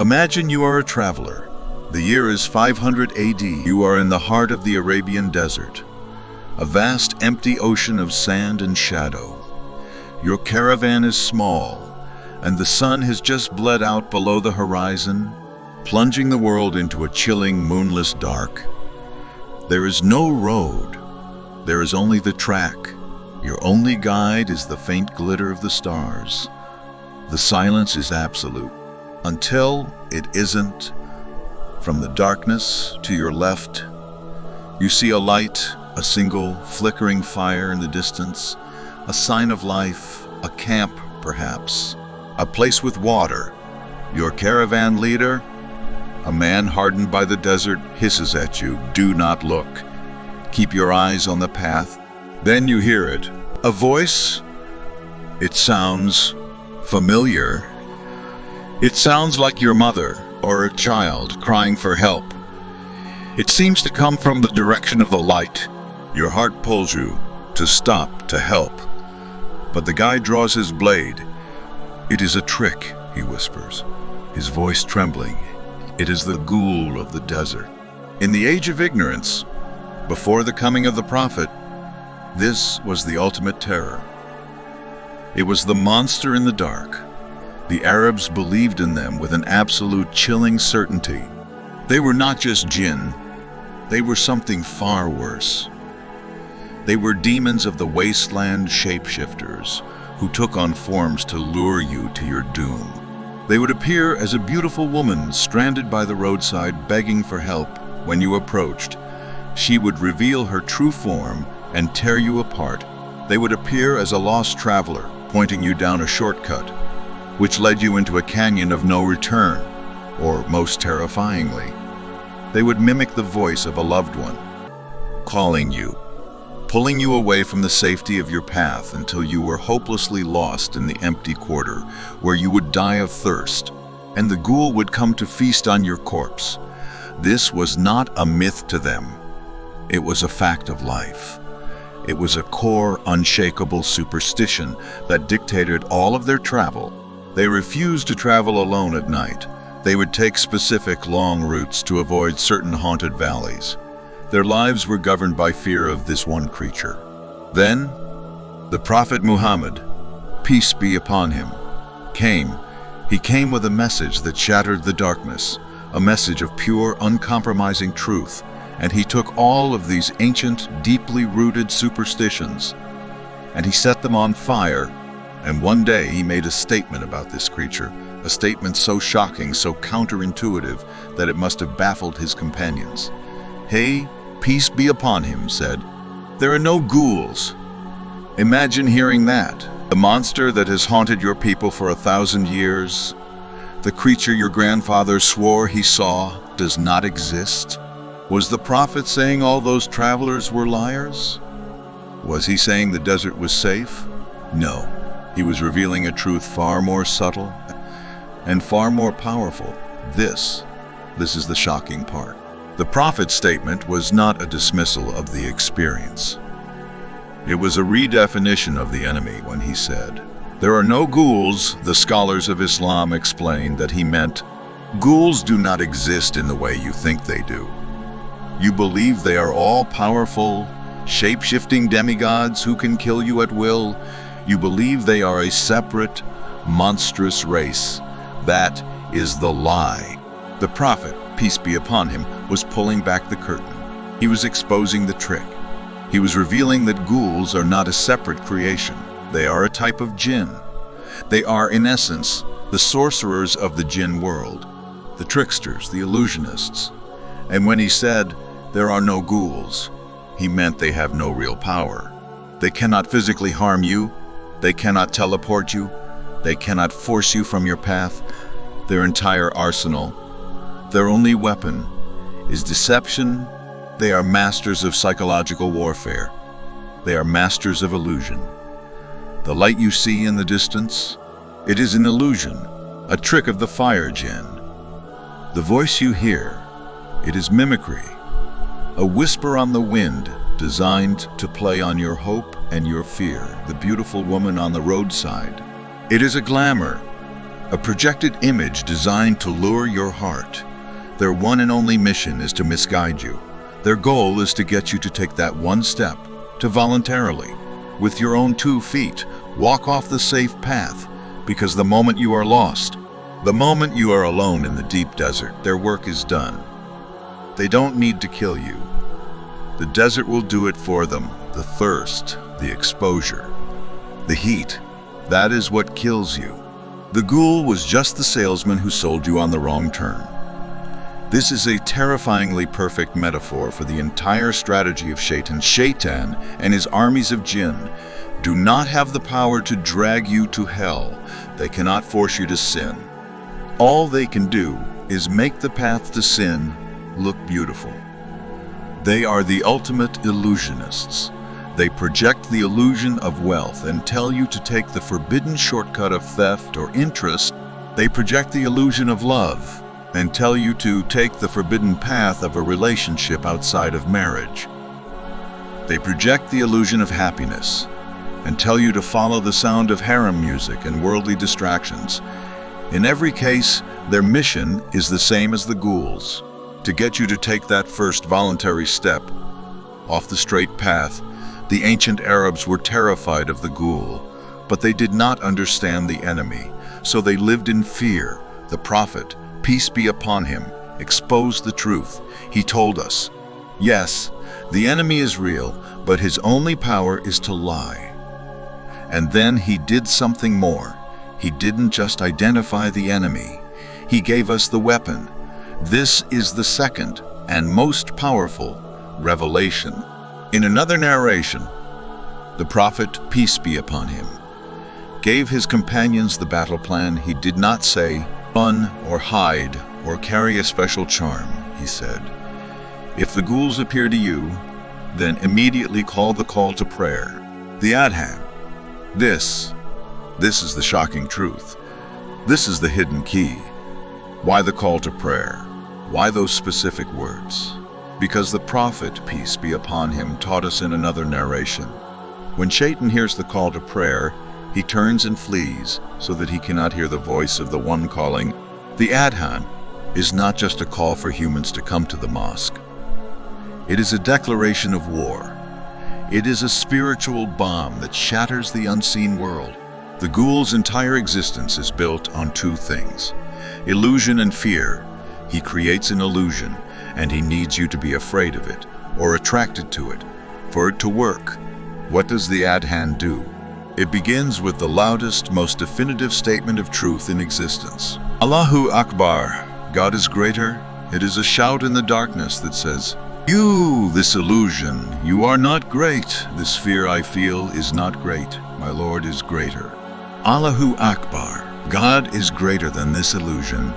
Imagine you are a traveler. The year is 500 AD. You are in the heart of the Arabian desert, a vast empty ocean of sand and shadow. Your caravan is small, and the sun has just bled out below the horizon, plunging the world into a chilling, moonless dark. There is no road. There is only the track. Your only guide is the faint glitter of the stars. The silence is absolute, until it isn't. From the darkness to your left, you see a light, a single flickering fire in the distance, a sign of life, a camp perhaps, a place with water. Your caravan leader, a man hardened by the desert, hisses at you, "Do not look. Keep your eyes on the path." Then you hear it, a voice. It sounds familiar. It sounds like your mother or a child crying for help. It seems to come from the direction of the light. Your heart pulls you to stop, to help. But the guy draws his blade. "It is a trick," he whispers, his voice trembling. "It is the Ghoul of the desert." In the age of ignorance, before the coming of the prophet, this was the ultimate terror. It was the monster in the dark. The Arabs believed in them with an absolute chilling certainty. They were not just Jinn. They were something far worse. They were demons of the wasteland, shapeshifters, who took on forms to lure you to your doom. They would appear as a beautiful woman stranded by the roadside begging for help. When you approached, she would reveal her true form and tear you apart. They would appear as a lost traveler, pointing you down a shortcut, which led you into a canyon of no return, or most terrifyingly, they would mimic the voice of a loved one, calling you, pulling you away from the safety of your path until you were hopelessly lost in the empty quarter, where you would die of thirst, and the ghoul would come to feast on your corpse. This was not a myth to them. It was a fact of life. It was a core, unshakable superstition that dictated all of their travel. They refused to travel alone at night. They would take specific long routes to avoid certain haunted valleys. Their lives were governed by fear of this one creature. Then, the Prophet Muhammad, peace be upon him, came. He came with a message that shattered the darkness, a message of pure, uncompromising truth, and he took all of these ancient, deeply rooted superstitions, and he set them on fire. And one day he made a statement about this creature, a statement so shocking, so counterintuitive, that it must have baffled his companions. "Hey, peace be upon him," said, "there are no ghouls." Imagine hearing that. The monster that has haunted your people for 1,000 years, the creature your grandfather swore he saw, does not exist. Was the prophet saying all those travelers were liars? Was he saying the desert was safe? No. He was revealing a truth far more subtle and far more powerful. This is the shocking part. The prophet's statement was not a dismissal of the experience. It was a redefinition of the enemy when he said, "There are no ghouls." The scholars of Islam explained that he meant, ghouls do not exist in the way you think they do. You believe they are all-powerful, shape-shifting demigods who can kill you at will. You believe they are a separate, monstrous race. That is the lie. The prophet, peace be upon him, was pulling back the curtain. He was exposing the trick. He was revealing that ghouls are not a separate creation. They are a type of Jinn. They are, in essence, the sorcerers of the Jinn world, the tricksters, the illusionists. And when he said, "There are no ghouls," he meant they have no real power. They cannot physically harm you. They cannot teleport you. They cannot force you from your path. Their entire arsenal, their only weapon, is deception. They are masters of psychological warfare. They are masters of illusion. The light you see in the distance, it is an illusion, a trick of the fire Jinn. The voice you hear, it is mimicry, a whisper on the wind designed to play on your hope and your fear. The beautiful woman on the roadside, it is a glamour, a projected image designed to lure your heart. Their one and only mission is to misguide you. Their goal is to get you to take that one step, to voluntarily, with your own 2 feet, walk off the safe path, because the moment you are lost, the moment you are alone in the deep desert, their work is done. They don't need to kill you. The desert will do it for them. The thirst, the exposure, the heat, that is what kills you. The ghoul was just the salesman who sold you on the wrong turn. This is a terrifyingly perfect metaphor for the entire strategy of Shaitan. Shaitan and his armies of Jinn do not have the power to drag you to hell. They cannot force you to sin. All they can do is make the path to sin look beautiful. They are the ultimate illusionists. They project the illusion of wealth and tell you to take the forbidden shortcut of theft or interest. They project the illusion of love and tell you to take the forbidden path of a relationship outside of marriage. They project the illusion of happiness and tell you to follow the sound of harem music and worldly distractions. In every case, their mission is the same as the ghouls, to get you to take that first voluntary step off the straight path. The ancient Arabs were terrified of the ghoul, but they did not understand the enemy, so they lived in fear. The Prophet, peace be upon him, exposed the truth. He told us, yes, the enemy is real, but his only power is to lie. And then he did something more. He didn't just identify the enemy. He gave us the weapon. This is the second and most powerful revelation. In another narration, the Prophet, peace be upon him, gave his companions the battle plan. He did not say, run or hide or carry a special charm. He said, if the ghouls appear to you, then immediately call the call to prayer, the adhan. This is the shocking truth. This is the hidden key. Why the call to prayer? Why those specific words? Because the Prophet, peace be upon him, taught us in another narration. When Shaitan hears the call to prayer, he turns and flees so that he cannot hear the voice of the one calling. The adhan is not just a call for humans to come to the mosque. It is a declaration of war. It is a spiritual bomb that shatters the unseen world. The ghoul's entire existence is built on 2 things: illusion and fear. He creates an illusion, and he needs you to be afraid of it or attracted to it for it to work. What does the adhan do? It begins with the loudest, most definitive statement of truth in existence. Allahu Akbar, God is greater. It is a shout in the darkness that says, you, this illusion, you are not great. This fear I feel is not great. My Lord is greater. Allahu Akbar, God is greater than this illusion.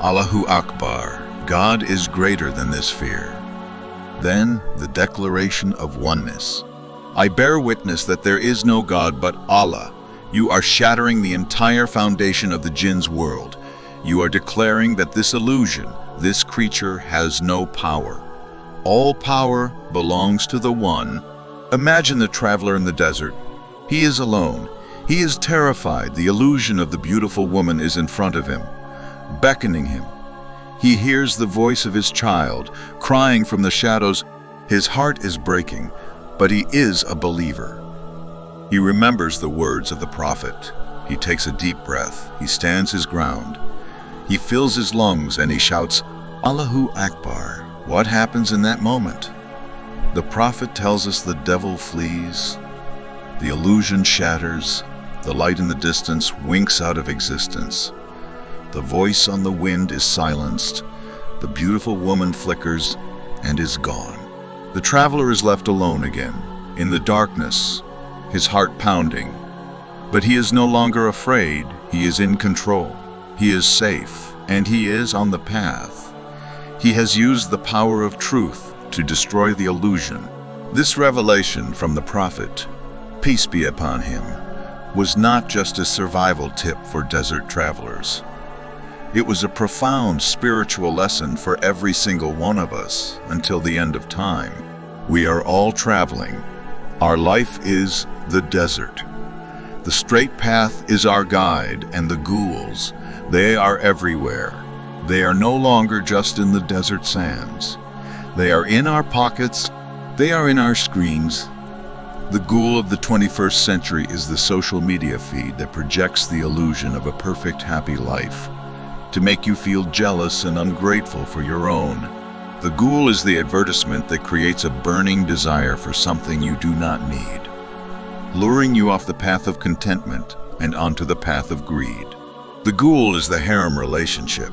Allahu Akbar, God is greater than this fear. Then the declaration of oneness. I bear witness that there is no God but Allah. You are shattering the entire foundation of the jinn's world. You are declaring that this illusion, this creature, has no power. All power belongs to the One. Imagine the traveler in the desert. He is alone. He is terrified. The illusion of the beautiful woman is in front of him, beckoning him. He hears the voice of his child, crying from the shadows. His heart is breaking, but he is a believer. He remembers the words of the Prophet. He takes a deep breath. He stands his ground. He fills his lungs and he shouts, Allahu Akbar. What happens in that moment? The Prophet tells us the devil flees. The illusion shatters. The light in the distance winks out of existence. The voice on the wind is silenced. The beautiful woman flickers and is gone. The traveler is left alone again, in the darkness, his heart pounding. But he is no longer afraid. He is in control. He is safe, and he is on the path. He has used the power of truth to destroy the illusion. This revelation from the Prophet, peace be upon him, was not just a survival tip for desert travelers. It was a profound spiritual lesson for every single one of us until the end of time. We are all traveling. Our life is the desert. The straight path is our guide, and the ghouls, they are everywhere. They are no longer just in the desert sands. They are in our pockets, they are in our screens. The ghoul of the 21st century is the social media feed that projects the illusion of a perfect, happy life, to make you feel jealous and ungrateful for your own. The ghoul is the advertisement that creates a burning desire for something you do not need, luring you off the path of contentment and onto the path of greed. The ghoul is the harem relationship,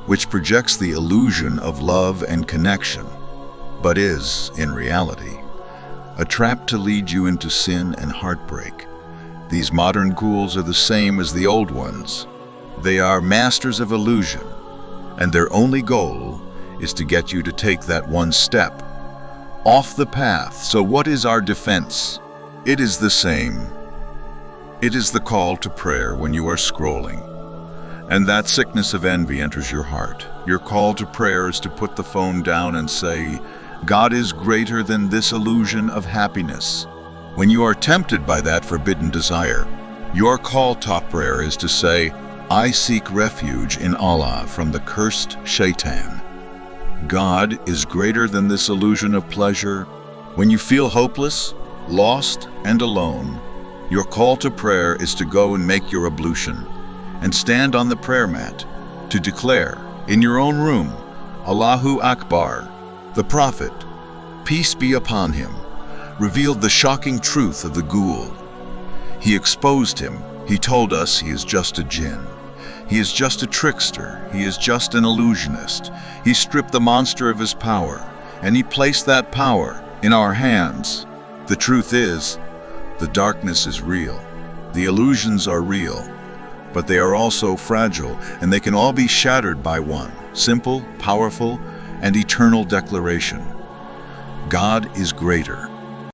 which projects the illusion of love and connection, but is, in reality, a trap to lead you into sin and heartbreak. These modern ghouls are the same as the old ones. They are masters of illusion, and their only goal is to get you to take that one step off the path. So what is our defense? It is the same. It is the call to prayer when you are scrolling, and that sickness of envy enters your heart. Your call to prayer is to put the phone down and say, God is greater than this illusion of happiness. When you are tempted by that forbidden desire, your call to prayer is to say, I seek refuge in Allah from the cursed shaitan. God is greater than this illusion of pleasure. When you feel hopeless, lost, and alone, your call to prayer is to go and make your ablution and stand on the prayer mat to declare in your own room, Allahu Akbar. The Prophet, peace be upon him, revealed the shocking truth of the ghoul. He exposed him. He told us he is just a jinn. He is just a trickster. He is just an illusionist. He stripped the monster of his power, and he placed that power in our hands. The truth is, the darkness is real. The illusions are real, but they are also fragile, and they can all be shattered by one simple, powerful, and eternal declaration. God is greater.